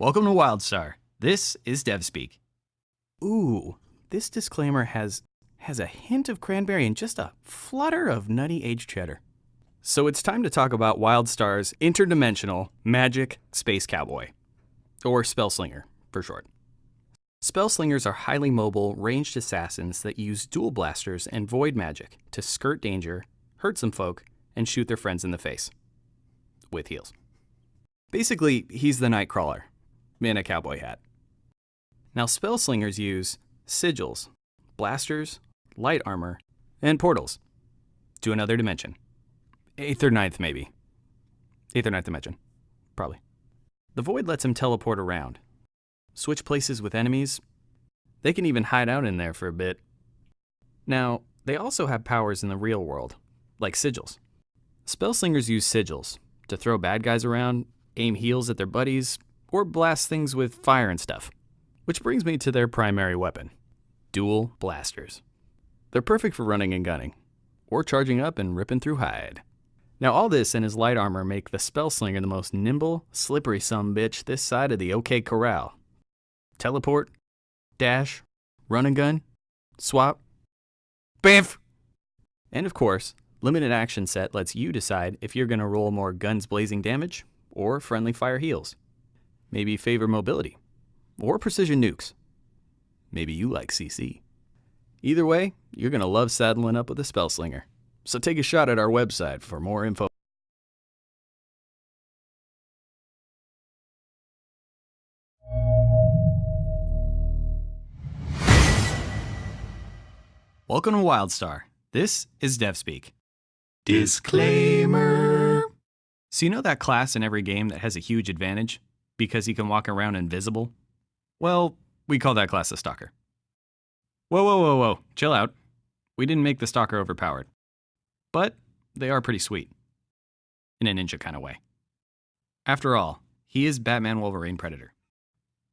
Welcome to WildStar. This is Devspeak. Ooh, this disclaimer has a hint of cranberry and just a flutter of nutty aged cheddar. So it's time to talk about WildStar's interdimensional magic space cowboy, or spellslinger for short. Spellslingers are highly mobile, ranged assassins that use dual blasters and void magic to skirt danger, hurt some folk, and shoot their friends in the face. With heals. Basically, he's the Nightcrawler in a cowboy hat. Now, spellslingers use sigils, blasters, light armor, and portals to another dimension. 8th or 9th, maybe. 8th or 9th dimension. Probably. The void lets him teleport around, switch places with enemies. They can even hide out in there for a bit. Now, they also have powers in the real world, like sigils. Spellslingers use sigils to throw bad guys around, aim heals at their buddies, or blast things with fire and stuff. Which brings me to their primary weapon, dual blasters. They're perfect for running and gunning, or charging up and ripping through hide. Now all this and his light armor make the Spellslinger the most nimble, slippery sumbitch this side of the OK Corral. Teleport, dash, run and gun, swap, bamf! And of course, limited action set lets you decide if you're going to roll more guns blazing damage or friendly fire heals. Maybe favor mobility or precision nukes. Maybe you like CC. Either way, you're going to love saddling up with a Spellslinger. So take a shot at our website for more info. Welcome to WildStar. This is Devspeak. Disclaimer. So you know that class in every game that has a huge advantage because he can walk around invisible? Well, we call that class a Stalker. Whoa. Chill out. We didn't make the Stalker overpowered. But they are pretty sweet. In a ninja kind of way. After all, he is Batman Wolverine Predator.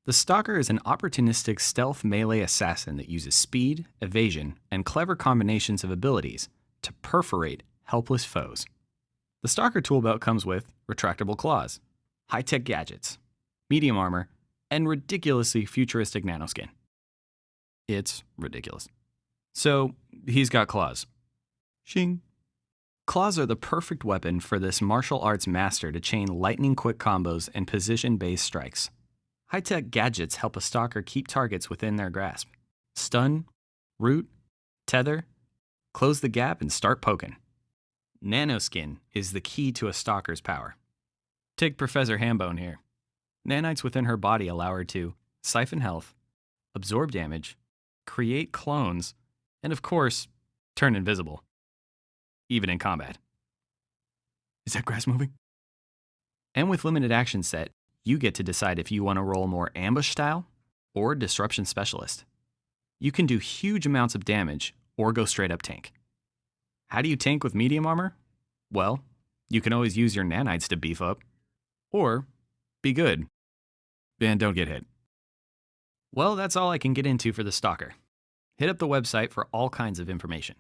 The Stalker is an opportunistic stealth melee assassin that uses speed, evasion, and clever combinations of abilities to perforate helpless foes. The Stalker toolbelt comes with retractable claws, high-tech gadgets, medium armor, and ridiculously futuristic nanoskin. It's ridiculous. So, he's got claws. Shing. Claws are the perfect weapon for this martial arts master to chain lightning-quick combos and position-based strikes. High-tech gadgets help a Stalker keep targets within their grasp. Stun, root, tether, close the gap, and start poking. Nanoskin is the key to a Stalker's power. Take Professor Hambone here. Nanites within her body allow her to siphon health, absorb damage, create clones, and of course, turn invisible. Even in combat. Is that grass moving? And with limited action set, you get to decide if you want to roll more ambush style or disruption specialist. You can do huge amounts of damage or go straight up tank. How do you tank with medium armor? Well, you can always use your nanites to beef up. Or be good and don't get hit. Well, that's all I can get into for the Stalker. Hit up the website for all kinds of information.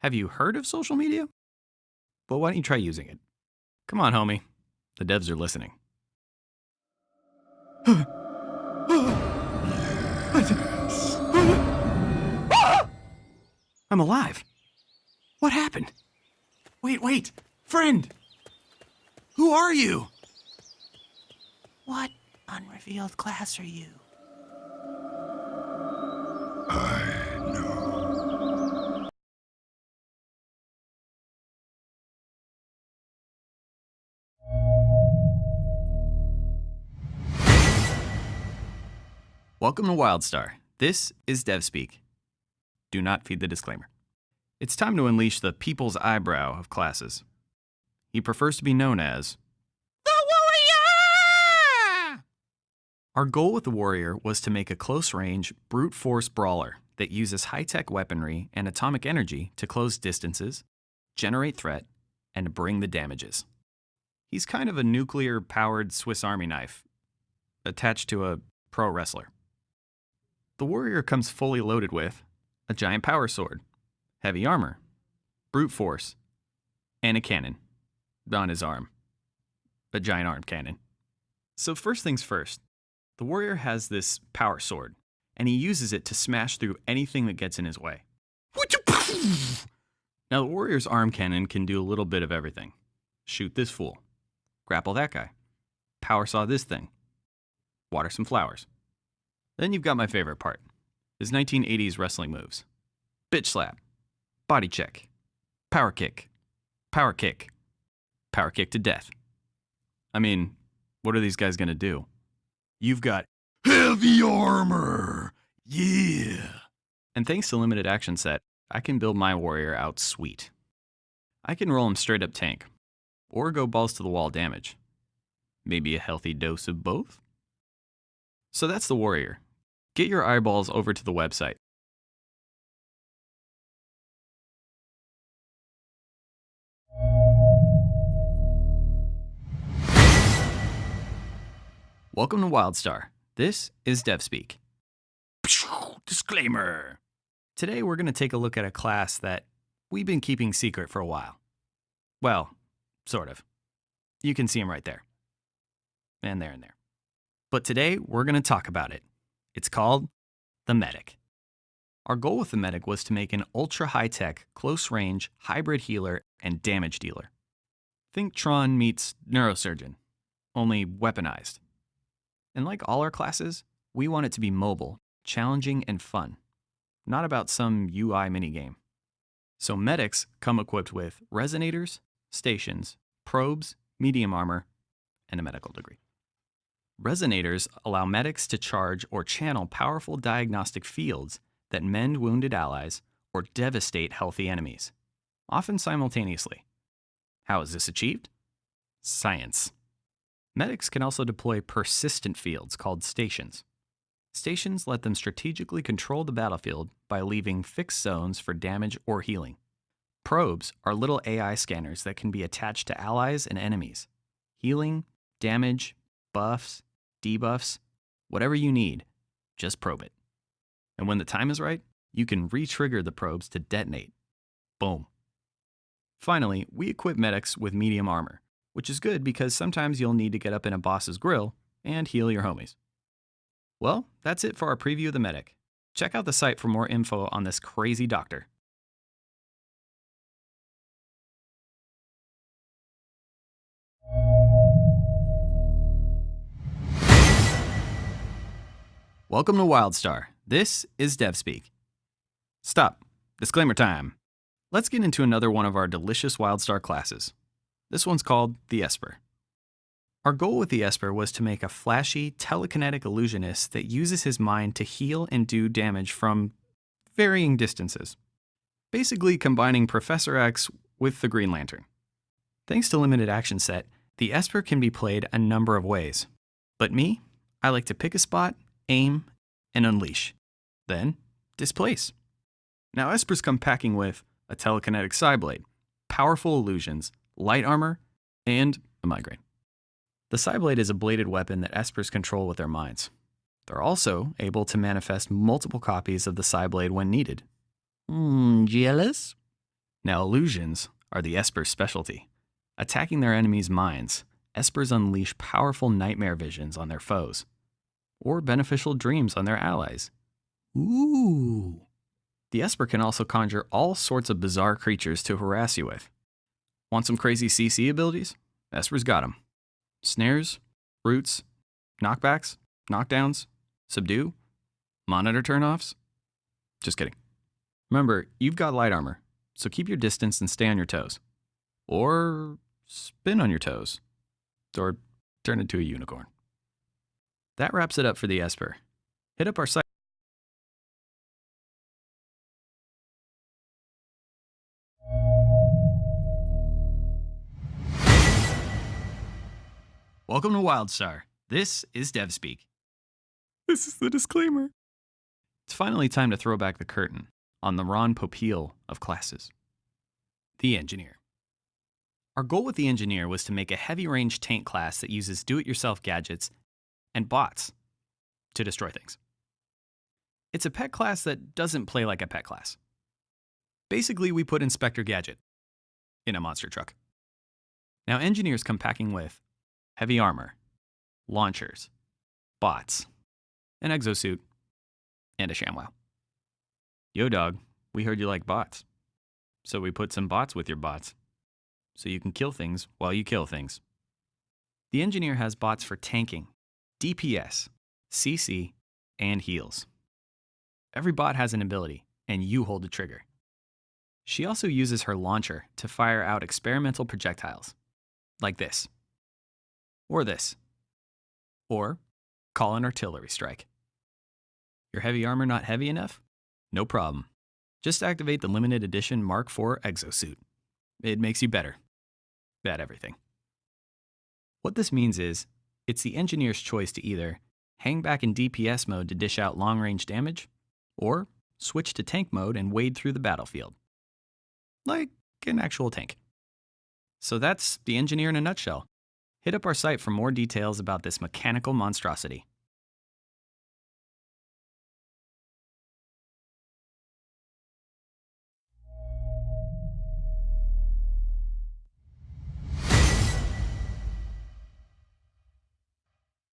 Have you heard of social media? Well, why don't you try using it? Come on, homie. The devs are listening. I'm alive. What happened? Wait. Friend! Who are you? What unrevealed class are you? I know. Welcome to WildStar. This is Devspeak. Do not feed the disclaimer. It's time to unleash the people's eyebrow of classes. He prefers to be known as the Warrior! Our goal with the Warrior was to make a close-range, brute force brawler that uses high-tech weaponry and atomic energy to close distances, generate threat, and bring the damages. He's kind of a nuclear-powered Swiss Army knife, attached to a pro wrestler. The Warrior comes fully loaded with a giant power sword, heavy armor, brute force, and a cannon on his arm. A giant arm cannon. So first things first, the warrior has this power sword, and he uses it to smash through anything that gets in his way. Now the warrior's arm cannon can do a little bit of everything. Shoot this fool. Grapple that guy. Power saw this thing. Water some flowers. Then you've got my favorite part. His 1980s wrestling moves. Bitch slap. Body check. Power kick. Power kick. Power kick to death. I mean, what are these guys gonna do? You've got heavy armor! Yeah! And thanks to limited action set, I can build my warrior out sweet. I can roll him straight up tank, or go balls to the wall damage. Maybe a healthy dose of both? So that's the warrior. Get your eyeballs over to the website. Welcome to WildStar. This is Devspeak. Disclaimer. Today we're going to take a look at a class that we've been keeping secret for a while. Well, sort of. You can see him right there. And there and there. But today we're going to talk about it. It's called the Medic. Our goal with the Medic was to make an ultra high-tech, close-range, hybrid healer and damage dealer. Think Tron meets Neurosurgeon, only weaponized. And like all our classes, we want it to be mobile, challenging, and fun. Not about some UI minigame. So medics come equipped with resonators, stations, probes, medium armor, and a medical degree. Resonators allow medics to charge or channel powerful diagnostic fields that mend wounded allies or devastate healthy enemies, often simultaneously. How is this achieved? Science. Medics can also deploy persistent fields called stations. Stations let them strategically control the battlefield by leaving fixed zones for damage or healing. Probes are little AI scanners that can be attached to allies and enemies. Healing, damage, buffs, debuffs, whatever you need, just probe it. And when the time is right, you can re-trigger the probes to detonate. Boom. Finally, we equip medics with medium armor, which is good because sometimes you'll need to get up in a boss's grill and heal your homies. Well, that's it for our preview of the Medic. Check out the site for more info on this crazy doctor. Welcome to WildStar. This is Devspeak. Stop. Disclaimer time. Let's get into another one of our delicious WildStar classes. This one's called the Esper. Our goal with the Esper was to make a flashy, telekinetic illusionist that uses his mind to heal and do damage from varying distances. Basically combining Professor X with the Green Lantern. Thanks to limited action set, the Esper can be played a number of ways. But me, I like to pick a spot, aim, and unleash. Then, displace. Now Espers come packing with a telekinetic Psyblade, powerful illusions, light armor, and a migraine. The Psyblade is a bladed weapon that Espers control with their minds. They're also able to manifest multiple copies of the Psyblade when needed. Jealous? Now illusions are the Esper's specialty. Attacking their enemies' minds, Espers unleash powerful nightmare visions on their foes, or beneficial dreams on their allies. Ooh. The Esper can also conjure all sorts of bizarre creatures to harass you with. Want some crazy CC abilities? Esper's got them. Snares, roots, knockbacks, knockdowns, subdue, monitor turnoffs. Just kidding. Remember, you've got light armor, so keep your distance and stay on your toes. Or spin on your toes. Or turn into a unicorn. That wraps it up for the Esper. Hit up our site. Welcome to WildStar. This is Devspeak. This is the disclaimer. It's finally time to throw back the curtain on the Ron Popeil of classes. The Engineer. Our goal with the Engineer was to make a heavy-range tank class that uses do-it-yourself gadgets and bots to destroy things. It's a pet class that doesn't play like a pet class. Basically, we put Inspector Gadget in a monster truck. Now, Engineers come packing with heavy armor, launchers, bots, an exosuit, and a ShamWow. Yo dog, we heard you like bots. So we put some bots with your bots. So you can kill things while you kill things. The engineer has bots for tanking, DPS, CC, and heals. Every bot has an ability, and you hold the trigger. She also uses her launcher to fire out experimental projectiles, like this, or this, or call an artillery strike. Your heavy armor not heavy enough? No problem. Just activate the limited edition Mark IV exosuit. It makes you better at everything. What this means is, it's the engineer's choice to either hang back in DPS mode to dish out long-range damage, or switch to tank mode and wade through the battlefield. Like an actual tank. So that's the engineer in a nutshell. Hit up our site for more details about this mechanical monstrosity.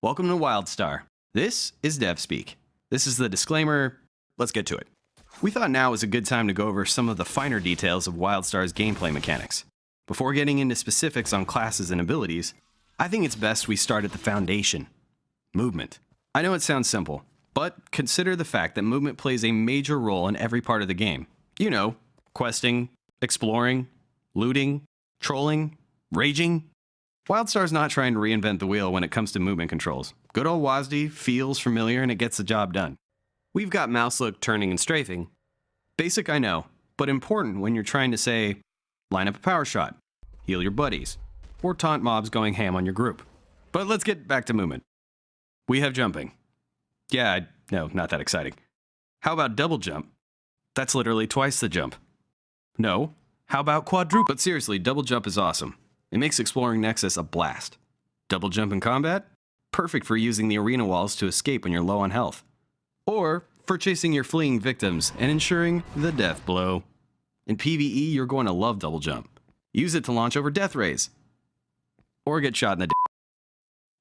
Welcome to WildStar. This is Devspeak. This is the disclaimer. Let's get to it. We thought now was a good time to go over some of the finer details of WildStar's gameplay mechanics. Before getting into specifics on classes and abilities, I think it's best we start at the foundation: movement. I know it sounds simple, but consider the fact that movement plays a major role in every part of the game. You know, questing, exploring, looting, trolling, raging. WildStar's not trying to reinvent the wheel when it comes to movement controls. Good old WASD feels familiar and it gets the job done. We've got mouse look, turning, and strafing. Basic, I know, but important when you're trying to say, line up a power shot, heal your buddies, or taunt mobs going ham on your group. But let's get back to movement. We have jumping. Yeah, no, not that exciting. How about double jump? That's literally twice the jump. No. How about quadruple? But seriously, double jump is awesome. It makes exploring Nexus a blast. Double jump in combat? Perfect for using the arena walls to escape when you're low on health. Or for chasing your fleeing victims and ensuring the death blow. In PvE, you're going to love double jump. Use it to launch over death rays. Or get shot in the d.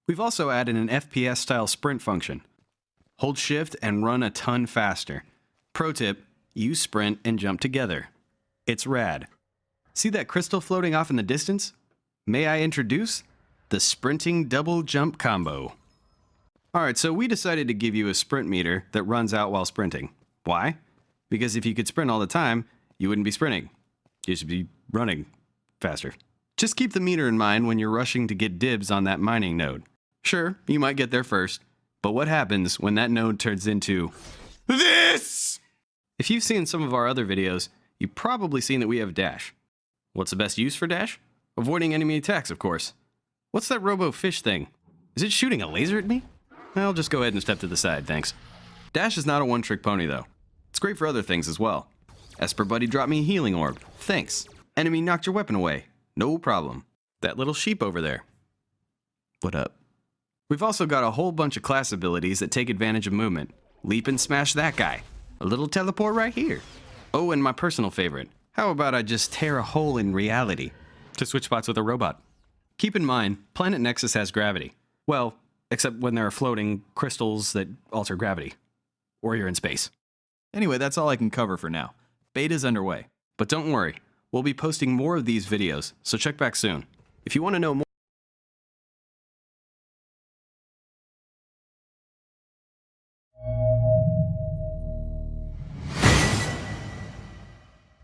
We've also added an FPS-style sprint function. Hold shift and run a ton faster. Pro tip, use sprint and jump together. It's rad. See that crystal floating off in the distance? May I introduce the sprinting double jump combo. Alright, so we decided to give you a sprint meter that runs out while sprinting. Why? Because if you could sprint all the time, you wouldn't be sprinting. You should be running faster. Just keep the meter in mind when you're rushing to get dibs on that mining node. Sure, you might get there first, but what happens when that node turns into this? If you've seen some of our other videos, you've probably seen that we have dash. What's the best use for dash? Avoiding enemy attacks, of course. What's that robo-fish thing? Is it shooting a laser at me? I'll just go ahead and step to the side, thanks. Dash is not a one-trick pony, though. It's great for other things as well. Esper buddy dropped me a healing orb. Thanks. Enemy knocked your weapon away. No problem. That little sheep over there. What up? We've also got a whole bunch of class abilities that take advantage of movement. Leap and smash that guy. A little teleport right here. Oh, and my personal favorite. How about I just tear a hole in reality to switch spots with a robot? Keep in mind, Planet Nexus has gravity. Well, except when there are floating crystals that alter gravity. Or you're in space. Anyway, that's all I can cover for now. Beta's underway. But don't worry, we'll be posting more of these videos, so check back soon. If you want to know more,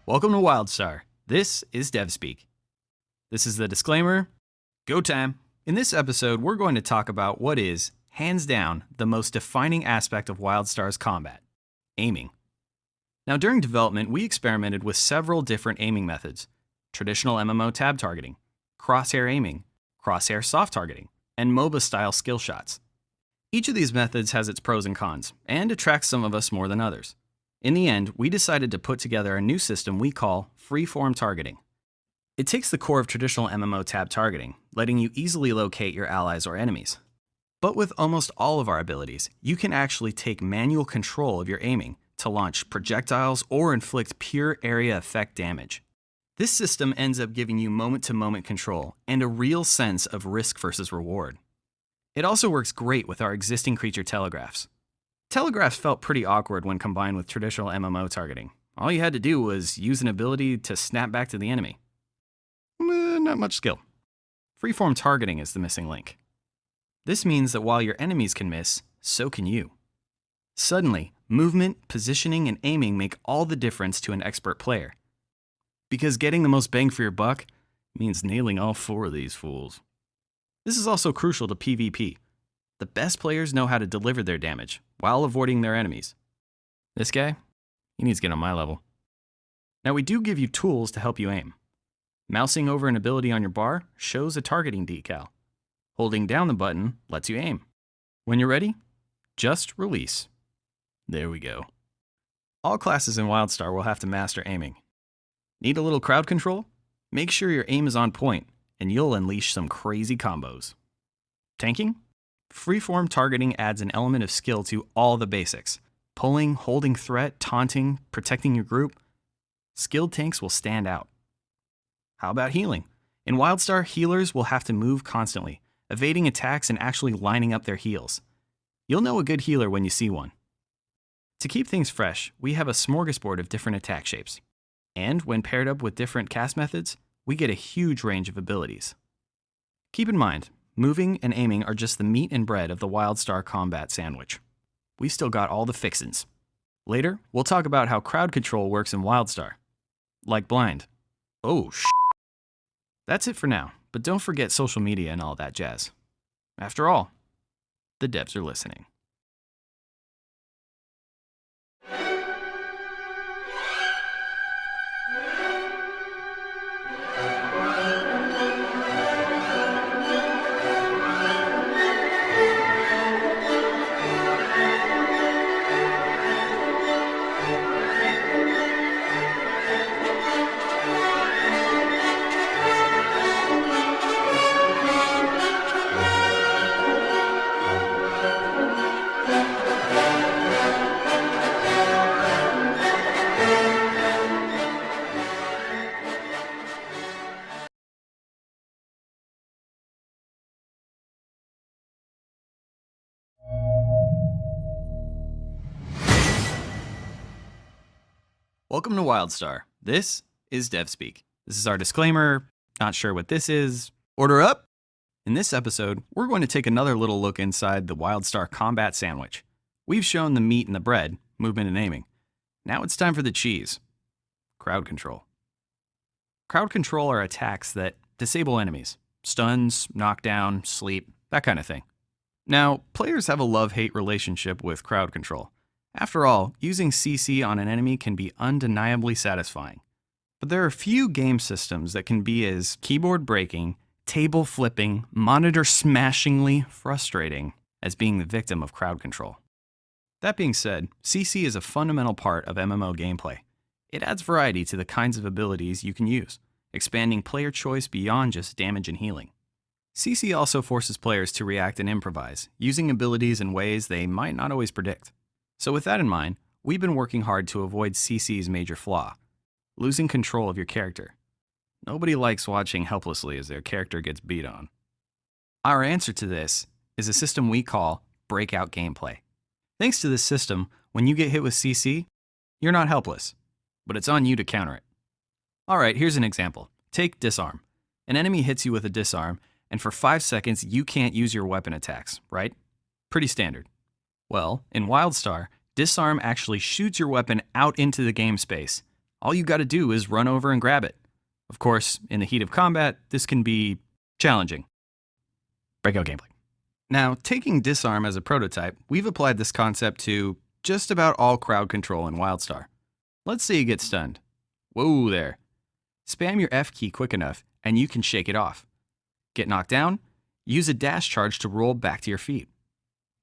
welcome to WildStar. This is Devspeak. This is the disclaimer. Go time. In this episode, we're going to talk about what is, hands down, the most defining aspect of WildStar's combat: aiming. Now, during development, we experimented with several different aiming methods: traditional MMO tab targeting, crosshair aiming, crosshair soft targeting, and MOBA-style skill shots. Each of these methods has its pros and cons, and attracts some of us more than others. In the end, we decided to put together a new system we call freeform targeting. It takes the core of traditional MMO tab targeting, letting you easily locate your allies or enemies. But with almost all of our abilities, you can actually take manual control of your aiming to launch projectiles or inflict pure area effect damage. This system ends up giving you moment-to-moment control and a real sense of risk versus reward. It also works great with our existing creature telegraphs. Telegraphs felt pretty awkward when combined with traditional MMO targeting. All you had to do was use an ability to snap back to the enemy. Not much skill. Freeform targeting is the missing link. This means that while your enemies can miss, so can you. Suddenly, movement, positioning, and aiming make all the difference to an expert player. Because getting the most bang for your buck means nailing all 4 of these fools. This is also crucial to PvP. The best players know how to deliver their damage while avoiding their enemies. This guy, he needs to get on my level. Now we do give you tools to help you aim. Mousing over an ability on your bar shows a targeting decal. Holding down the button lets you aim. When you're ready, just release. There we go. All classes in WildStar will have to master aiming. Need a little crowd control? Make sure your aim is on point, and you'll unleash some crazy combos. Tanking? Freeform targeting adds an element of skill to all the basics. Pulling, holding threat, taunting, protecting your group. Skilled tanks will stand out. How about healing? In WildStar, healers will have to move constantly, evading attacks and actually lining up their heals. You'll know a good healer when you see one. To keep things fresh, we have a smorgasbord of different attack shapes. And when paired up with different cast methods, we get a huge range of abilities. Keep in mind, moving and aiming are just the meat and bread of the WildStar combat sandwich. We still got all the fixins'. Later, we'll talk about how crowd control works in WildStar. Like blind. Oh, That's it for now, but don't forget social media and all that jazz. After all, the devs are listening. Welcome to WildStar. This is Devspeak. This is our disclaimer. Not sure what this is. Order up! In this episode, we're going to take another little look inside the WildStar combat sandwich. We've shown the meat and the bread, movement and aiming. Now it's time for the cheese. Crowd control. Crowd control are attacks that disable enemies. Stuns, knockdown, sleep, that kind of thing. Now, players have a love-hate relationship with crowd control. After all, using CC on an enemy can be undeniably satisfying. But there are few game systems that can be as keyboard breaking, table flipping, monitor smashingly frustrating as being the victim of crowd control. That being said, CC is a fundamental part of MMO gameplay. It adds variety to the kinds of abilities you can use, expanding player choice beyond just damage and healing. CC also forces players to react and improvise, using abilities in ways they might not always predict. So with that in mind, we've been working hard to avoid CC's major flaw, losing control of your character. Nobody likes watching helplessly as their character gets beat on. Our answer to this is a system we call breakout gameplay. Thanks to this system, when you get hit with CC, you're not helpless, but it's on you to counter it. Alright, here's an example. Take disarm. An enemy hits you with a disarm, and for 5 seconds you can't use your weapon attacks, right? Pretty standard. Well, in WildStar, disarm actually shoots your weapon out into the game space. All you gotta do is run over and grab it. Of course, in the heat of combat, this can be challenging. Breakout gameplay. Now, taking disarm as a prototype, we've applied this concept to just about all crowd control in WildStar. Let's say you get stunned. Whoa there. Spam your F key quick enough, and you can shake it off. Get knocked down? Use a dash charge to roll back to your feet.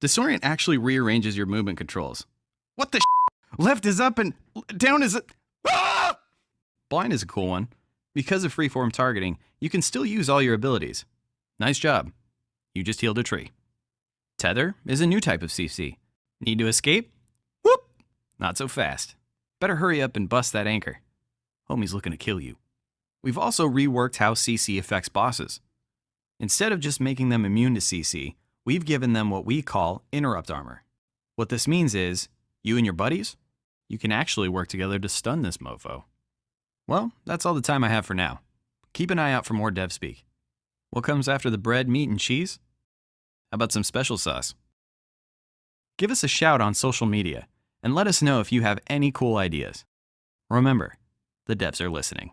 Disorient actually rearranges your movement controls. What the Left is up and down is... Ah! Blind is a cool one. Because of freeform targeting, you can still use all your abilities. Nice job. You just healed a tree. Tether is a new type of CC. Need to escape? Whoop! Not so fast. Better hurry up and bust that anchor. Homie's looking to kill you. We've also reworked how CC affects bosses. Instead of just making them immune to CC, we've given them what we call interrupt armor. What this means is, you and your buddies, you can actually work together to stun this mofo. Well, that's all the time I have for now. Keep an eye out for more Devspeak. What comes after the bread, meat, and cheese? How about some special sauce? Give us a shout on social media and let us know if you have any cool ideas. Remember, the devs are listening.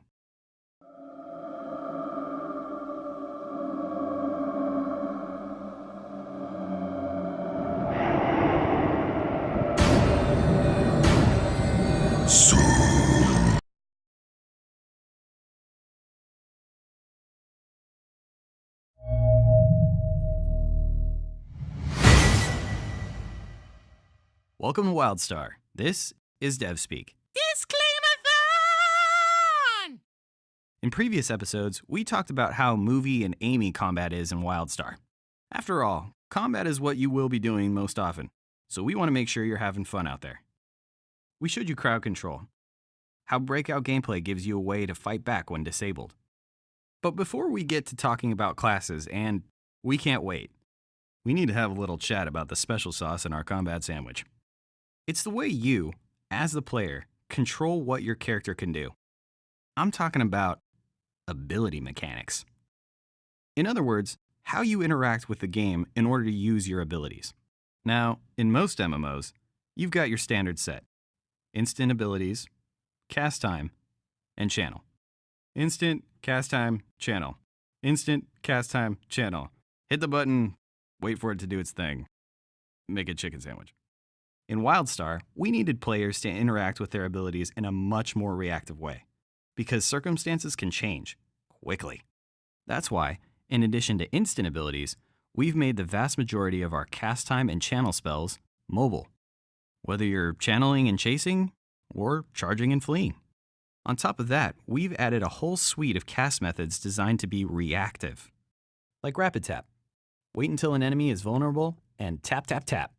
So Welcome to WildStar. This is Devspeak. Disclaimer-thon! In previous episodes, we talked about how movie and aiming combat is in WildStar. After all, combat is what you will be doing most often, so we want to make sure you're having fun out there. We showed you crowd control, how breakout gameplay gives you a way to fight back when disabled. But before we get to talking about classes, and we can't wait, we need to have a little chat about the special sauce in our combat sandwich. It's the way you, as the player, control what your character can do. I'm talking about ability mechanics. In other words, how you interact with the game in order to use your abilities. Now, in most MMOs, you've got your standard set. Instant abilities, cast time, and channel. Instant, cast time, channel. Instant, cast time, channel. Hit the button, wait for it to do its thing. Make a chicken sandwich. In WildStar, we needed players to interact with their abilities in a much more reactive way, because circumstances can change quickly. That's why, in addition to instant abilities, we've made the vast majority of our cast time and channel spells mobile, whether you're channeling and chasing or charging and fleeing. On top of that, we've added a whole suite of cast methods designed to be reactive, like rapid tap. Wait until an enemy is vulnerable and tap, tap, tap.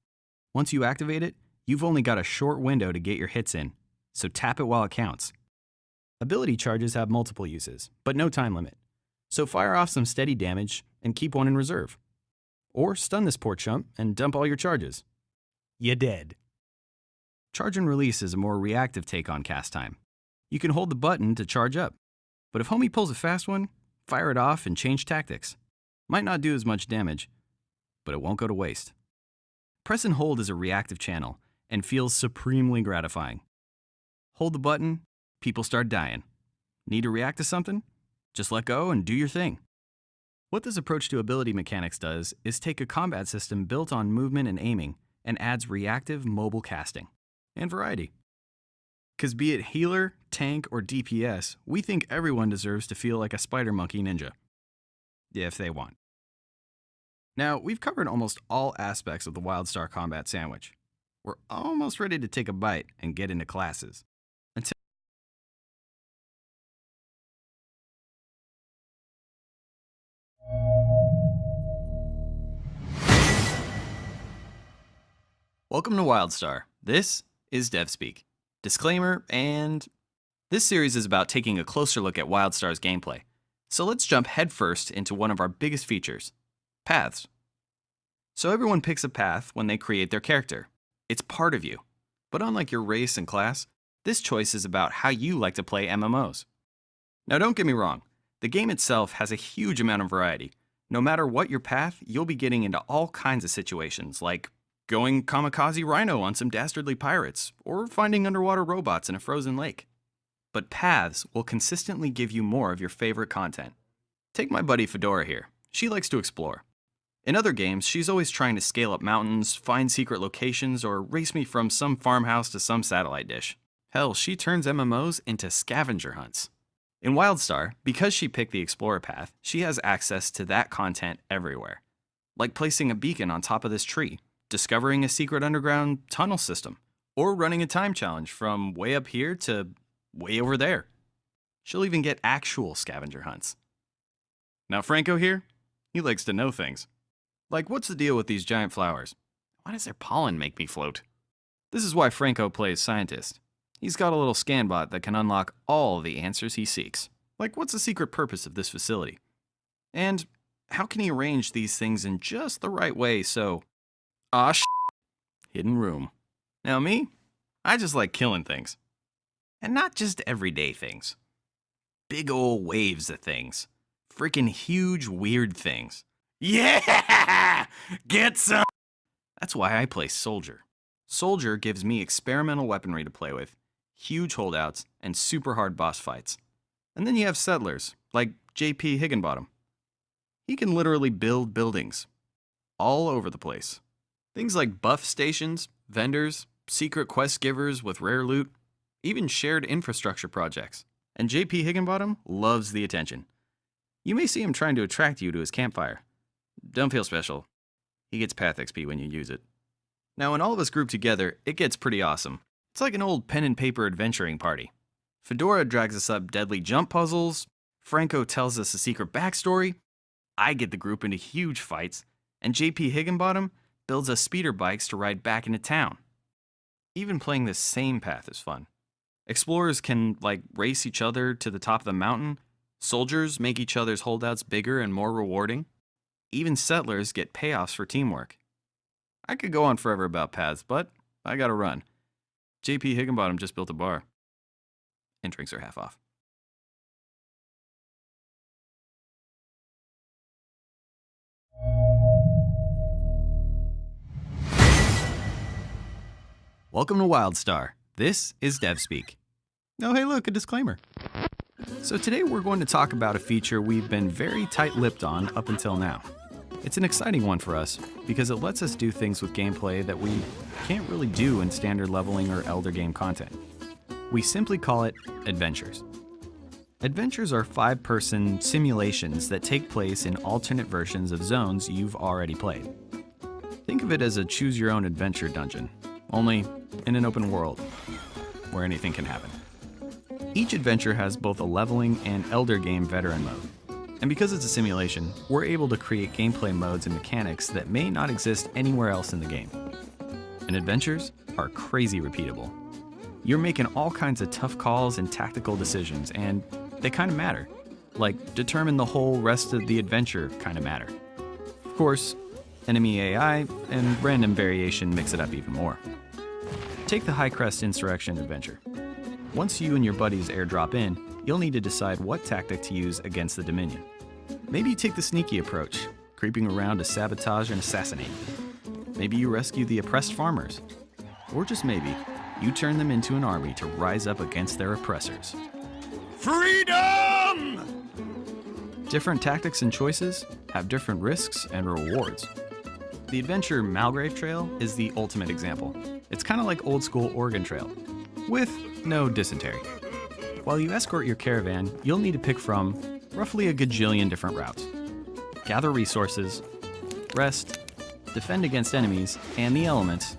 Once you activate it, you've only got a short window to get your hits in, so tap it while it counts. Ability charges have multiple uses, but no time limit, so fire off some steady damage and keep one in reserve. Or stun this poor chump and dump all your charges. You dead. Charge and release is a more reactive take on cast time. You can hold the button to charge up, but if homie pulls a fast one, fire it off and change tactics. Might not do as much damage, but it won't go to waste. Press and hold is a reactive channel and feels supremely gratifying. Hold the button, people start dying. Need to react to something? Just let go and do your thing. What this approach to ability mechanics does is take a combat system built on movement and aiming and adds reactive mobile casting and variety. Because be it healer, tank, or DPS, we think everyone deserves to feel like a spider monkey ninja. If they want. Now, we've covered almost all aspects of the WildStar combat sandwich. We're almost ready to take a bite and get into classes. Welcome to WildStar. This is Devspeak. Disclaimer, and this series is about taking a closer look at WildStar's gameplay. So let's jump headfirst into one of our biggest features, paths. So everyone picks a path when they create their character. It's part of you. But unlike your race and class, this choice is about how you like to play MMOs. Now don't get me wrong, the game itself has a huge amount of variety. No matter what your path, you'll be getting into all kinds of situations, like going kamikaze rhino on some dastardly pirates, or finding underwater robots in a frozen lake. But paths will consistently give you more of your favorite content. Take my buddy Fedora here. She likes to explore. In other games, she's always trying to scale up mountains, find secret locations, or race me from some farmhouse to some satellite dish. Hell, she turns MMOs into scavenger hunts. In WildStar, because she picked the Explorer path, she has access to that content everywhere. Like placing a beacon on top of this tree, discovering a secret underground tunnel system, or running a time challenge from way up here to way over there. She'll even get actual scavenger hunts. Now Franco here, he likes to know things. Like, what's the deal with these giant flowers? Why does their pollen make me float? This is why Franco plays scientist. He's got a little scan bot that can unlock all the answers he seeks. Like, what's the secret purpose of this facility? And how can he arrange these things in just the right way so... hidden room. Now me, I just like killing things. And not just everyday things. Big ol' waves of things. Freaking huge, weird things. Yeah! Get some! That's why I play Soldier. Soldier gives me experimental weaponry to play with, huge holdouts, and super hard boss fights. And then you have Settlers, like JP Higginbottom. He can literally build buildings all over the place. Things like buff stations, vendors, secret quest givers with rare loot, even shared infrastructure projects. And JP Higginbottom loves the attention. You may see him trying to attract you to his campfire. Don't feel special. He gets Path XP when you use it. Now, when all of us group together, it gets pretty awesome. It's like an old pen and paper adventuring party. Fedora drags us up deadly jump puzzles, Franco tells us a secret backstory, I get the group into huge fights, and JP Higginbottom builds us speeder bikes to ride back into town. Even playing the same path is fun. Explorers can, race each other to the top of the mountain. Soldiers make each other's holdouts bigger and more rewarding. Even settlers get payoffs for teamwork. I could go on forever about paths, but I gotta run. JP Higginbottom just built a bar. And drinks are half off. Welcome to WildStar. This is Devspeak. Oh, hey, look, a disclaimer. So today we're going to talk about a feature we've been very tight-lipped on up until now. It's an exciting one for us because it lets us do things with gameplay that we can't really do in standard leveling or Elder game content. We simply call it adventures. Adventures are 5-person simulations that take place in alternate versions of zones you've already played. Think of it as a choose-your-own-adventure dungeon, only in an open world where anything can happen. Each adventure has both a leveling and Elder game veteran mode. And because it's a simulation, we're able to create gameplay modes and mechanics that may not exist anywhere else in the game. And adventures are crazy repeatable. You're making all kinds of tough calls and tactical decisions, and they kind of matter. Like, determine the whole rest of the adventure kind of matter. Of course, enemy AI and random variation mix it up even more. Take the High Crest Insurrection adventure. Once you and your buddies airdrop in, you'll need to decide what tactic to use against the Dominion. Maybe you take the sneaky approach, creeping around to sabotage and assassinate. Maybe you rescue the oppressed farmers. Or just maybe, you turn them into an army to rise up against their oppressors. Freedom! Different tactics and choices have different risks and rewards. The adventure Malgrave Trail is the ultimate example. It's kind of like old school Oregon Trail, with no dysentery. While you escort your caravan, you'll need to pick from roughly a gajillion different routes. Gather resources, rest, defend against enemies and the elements,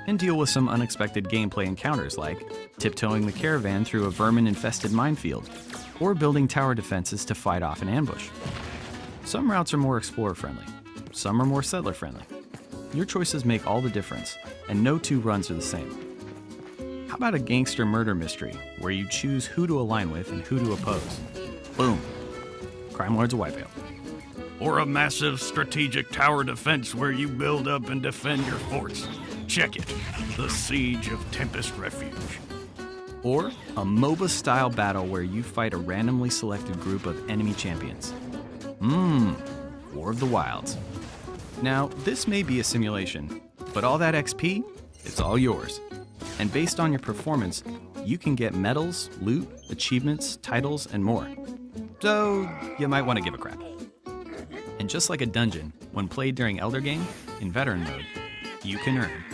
and deal with some unexpected gameplay encounters like tiptoeing the caravan through a vermin-infested minefield, or building tower defenses to fight off an ambush. Some routes are more explorer-friendly, some are more settler-friendly. Your choices make all the difference, and no two runs are the same. How about a gangster murder mystery where you choose who to align with and who to oppose? Boom. Crime Lord's a wipeout. Or a massive strategic tower defense where you build up and defend your forts. Check it. The Siege of Tempest Refuge. Or a MOBA-style battle where you fight a randomly selected group of enemy champions. War of the Wilds. Now, this may be a simulation, but all that XP, it's all yours. And based on your performance, you can get medals, loot, achievements, titles, and more. So, you might want to give a crap. And just like a dungeon, when played during Elder Game, in Veteran mode, you can earn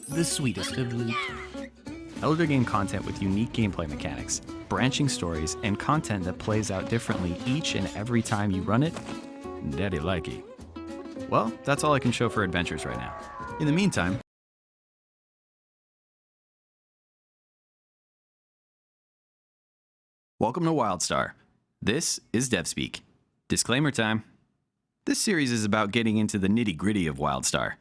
the sweetest of loot. Elder Game content with unique gameplay mechanics, branching stories, and content that plays out differently each and every time you run it, daddy likey. Well, that's all I can show for adventures right now. In the meantime, welcome to WildStar. This is Devspeak. Disclaimer time. This series is about getting into the nitty-gritty of WildStar.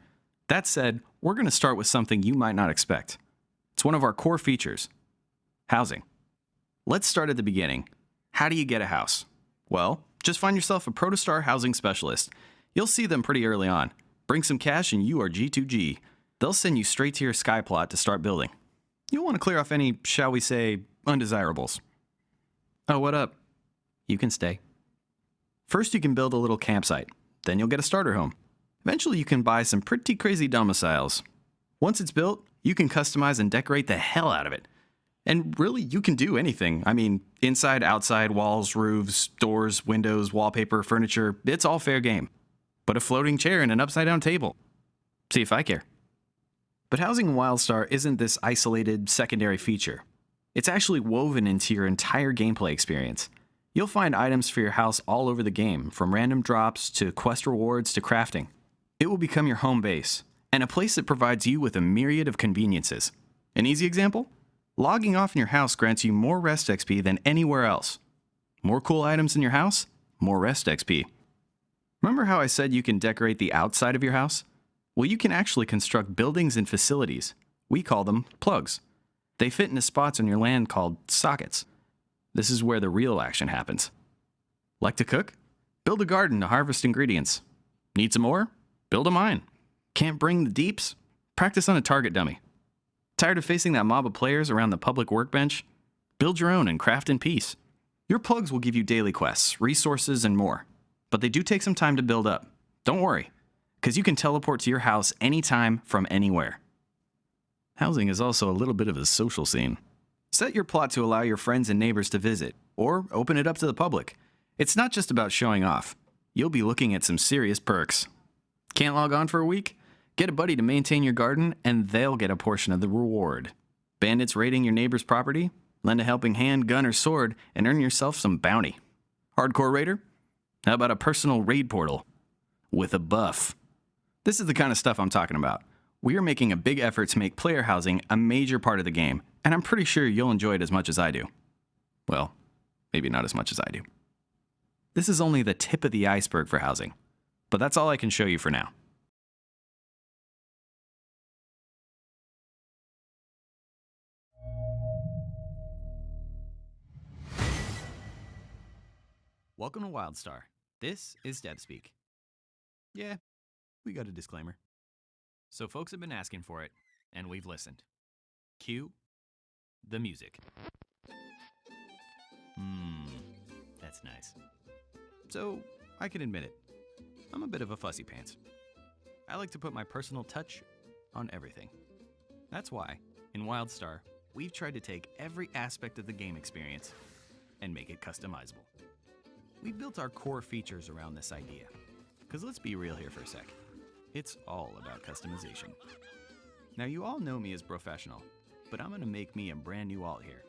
That said, we're going to start with something you might not expect. It's one of our core features: housing. Let's start at the beginning. How do you get a house? Well, Just find yourself a Protostar housing specialist. You'll see them pretty early on. Bring some cash and you are G2G. They'll send you straight to your sky plot to start building. You'll want to clear off any, shall we say, undesirables. Oh, what up? You can stay. First, you can build a little campsite. Then you'll get a starter home. Eventually, you can buy some pretty crazy domiciles. Once it's built, you can customize and decorate the hell out of it. And really, you can do anything. I mean, inside, outside, walls, roofs, doors, windows, wallpaper, furniture, it's all fair game. Put a floating chair and an upside-down table. See if I care. But housing in WildStar isn't this isolated secondary feature. It's actually woven into your entire gameplay experience. You'll find items for your house all over the game, from random drops to quest rewards to crafting. It will become your home base, and a place that provides you with a myriad of conveniences. An easy example? Logging off in your house grants you more rest XP than anywhere else. More cool items in your house? More rest XP. Remember how I said you can decorate the outside of your house? Well, you can actually construct buildings and facilities. We call them plugs. They fit into spots on your land called sockets. This is where the real action happens. Like to cook? Build a garden to harvest ingredients. Need some more? Build a mine. Can't bring the deeps? Practice on a target dummy. Tired of facing that mob of players around the public workbench? Build your own and craft in peace. Your plugs will give you daily quests, resources, and more. But they do take some time to build up. Don't worry, because you can teleport to your house anytime from anywhere. Housing is also a little bit of a social scene. Set your plot to allow your friends and neighbors to visit, or open it up to the public. It's not just about showing off. You'll be looking at some serious perks. Can't log on for a week? Get a buddy to maintain your garden, and they'll get a portion of the reward. Bandits raiding your neighbor's property? Lend a helping hand, gun, or sword, and earn yourself some bounty. Hardcore raider? How about a personal raid portal? With a buff. This is the kind of stuff I'm talking about. We are making a big effort to make player housing a major part of the game, and I'm pretty sure you'll enjoy it as much as I do. Well, maybe not as much as I do. This is only the tip of the iceberg for housing, but that's all I can show you for now. Welcome to WildStar. This is Devspeak. Yeah, we got a disclaimer. So folks have been asking for it, and we've listened. Cue the music. That's nice. So, I can admit it. I'm a bit of a fussy pants. I like to put my personal touch on everything. That's why, in WildStar, we've tried to take every aspect of the game experience and make it customizable. We built our core features around this idea. Because let's be real here for a sec. It's all about customization. Now, you all know me as professional, but I'm going to make me a brand new alt here.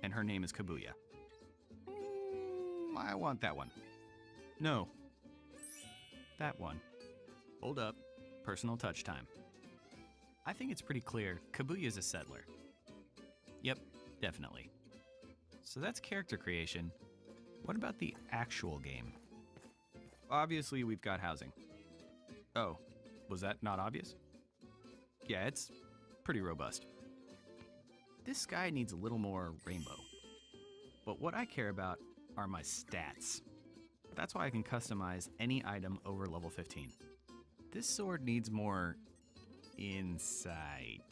And her name is Kabuya. I want that one. No. That one. Hold up. Personal touch time. I think it's pretty clear Kabuya is a settler. Yep, definitely. So that's character creation. What about the actual game? Obviously, we've got housing. Oh, was that not obvious? Yeah, it's pretty robust. This sky needs a little more rainbow. But what I care about are my stats. That's why I can customize any item over level 15. This sword needs more insight.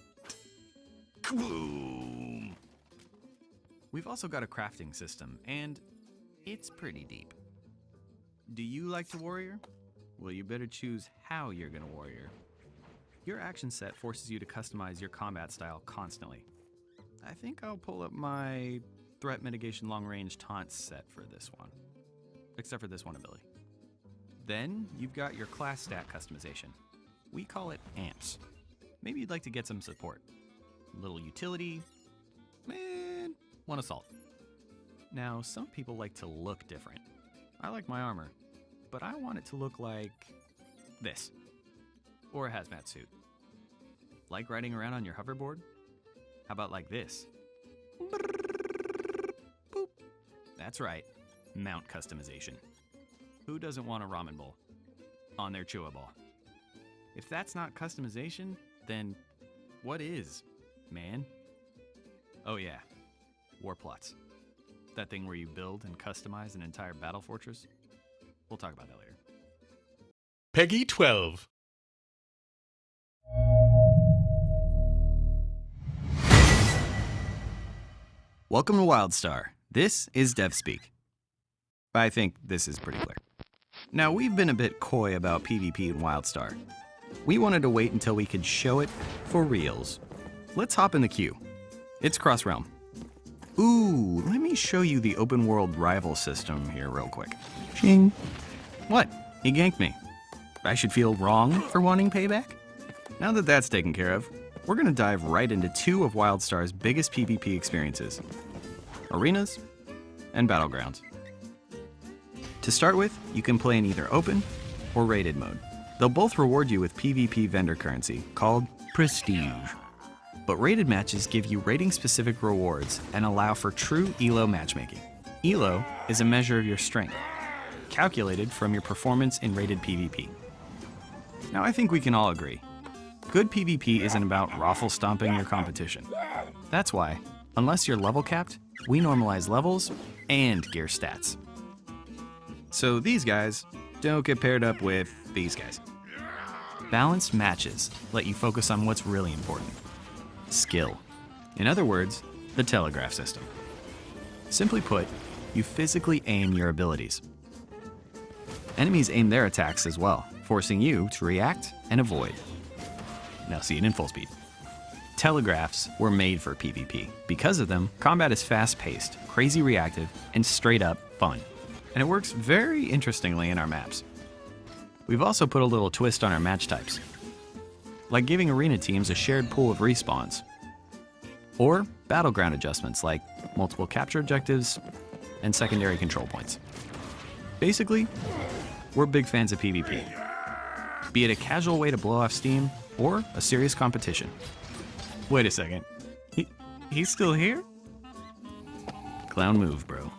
Kaboom! We've also got a crafting system, and it's pretty deep. Do you like to warrior? Well, you better choose how you're gonna warrior. Your action set forces you to customize your combat style constantly. I think I'll pull up my threat mitigation long-range taunt set for this one. Except for this one ability. Then, you've got your class stat customization. We call it amps. Maybe you'd like to get some support. A little utility, and one assault. Now, some people like to look different. I like my armor, but I want it to look like this. Or a hazmat suit. Like riding around on your hoverboard? How about like this? Boop. That's right, mount customization. Who doesn't want a ramen bowl on their chewa ball? If that's not customization, then what is, man? Oh yeah, war plots. That thing where you build and customize an entire battle fortress We'll talk about that later. Peggy 12. Welcome to WildStar. This is Devspeak. I think this is pretty clear. Now, we've been a bit coy about PvP in WildStar. We wanted to wait until we could show it for reals. Let's hop in the queue. It's cross-realm. Ooh, let me show you the open world rival system here real quick. Ching. What? He ganked me. I should feel wrong for wanting payback? Now that that's taken care of, we're gonna dive right into two of WildStar's biggest PvP experiences: arenas and battlegrounds. To start with, you can play in either open or rated mode. They'll both reward you with PvP vendor currency called prestige. But rated matches give you rating-specific rewards and allow for true ELO matchmaking. ELO is a measure of your strength, calculated from your performance in rated PvP. Now, I think we can all agree, good PvP isn't about raffle stomping your competition. That's why, unless you're level capped, we normalize levels and gear stats. So these guys don't get paired up with these guys. Balanced matches let you focus on what's really important: skill. In other words, the telegraph system. Simply put, you physically aim your abilities. Enemies aim their attacks as well, forcing you to react and avoid. Now see it in full speed. Telegraphs were made for PvP. Because of them, combat is fast-paced, crazy reactive, and straight-up fun. And it works very interestingly in our maps. We've also put a little twist on our match types, like giving arena teams a shared pool of respawns, or battleground adjustments like multiple capture objectives and secondary control points. Basically, we're big fans of PvP, be it a casual way to blow off steam or a serious competition. Wait a second, he's still here? Clown move, bro.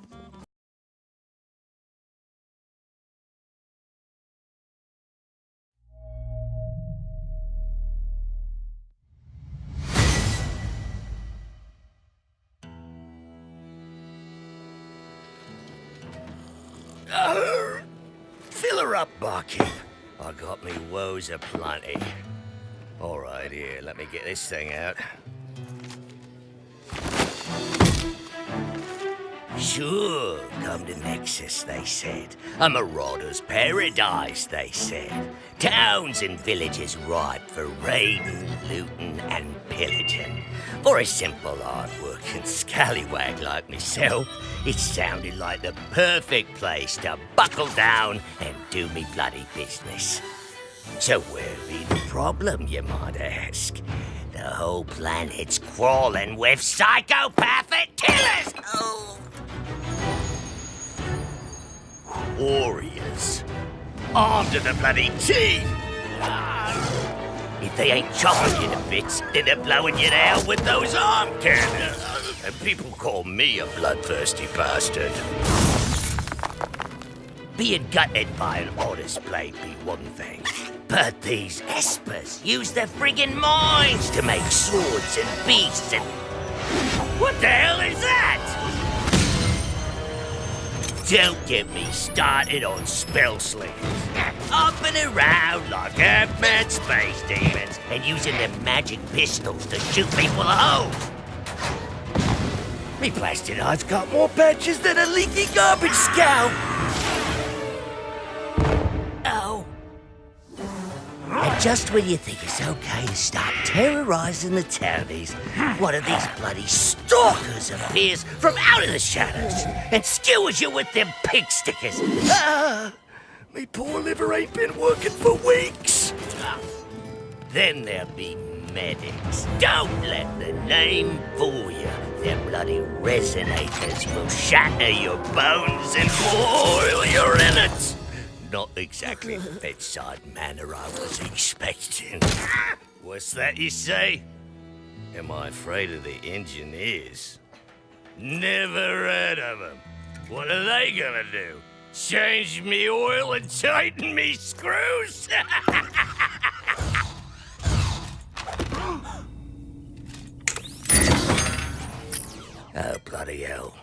Fill her up, barkeep. I got me woes aplenty. All right, here, let me get this thing out. Sure, come to Nexus, they said. A marauder's paradise, they said. Towns and villages ripe for raiding, looting, and pillaging. For a simple, hard-working scallywag like myself, it sounded like the perfect place to buckle down and do me bloody business. So where be the problem, you might ask? The whole planet's crawling with psychopathic killers! Oh. Warriors, armed to the bloody teeth! If they ain't chopping you to bits, then they're blowing you to hell with those arm cannons. And people call me a bloodthirsty bastard. Being gutted by an honest blade be one thing, but these Espers use their friggin' minds to make swords and beasts and... What the hell is that? Don't get me started on spell slingers. Up and around like half-mad space demons and using them magic pistols to shoot people at home. Me blasted eyes got more patches than a leaky garbage scout. Oh. And just when you think it's okay to start terrorizing the townies, one of these bloody stalkers appears from out of the shadows and skewers you with them pig stickers. Ah, me poor liver ain't been working for weeks. Then there'll be medics. Don't let the name fool you. Them bloody resonators will shatter your bones and boil your innards. Not exactly the bedside manner I was expecting. What's that you say? Am I afraid of the engineers? Never heard of them. What are they gonna do? Change me oil and tighten me screws? Oh, bloody hell.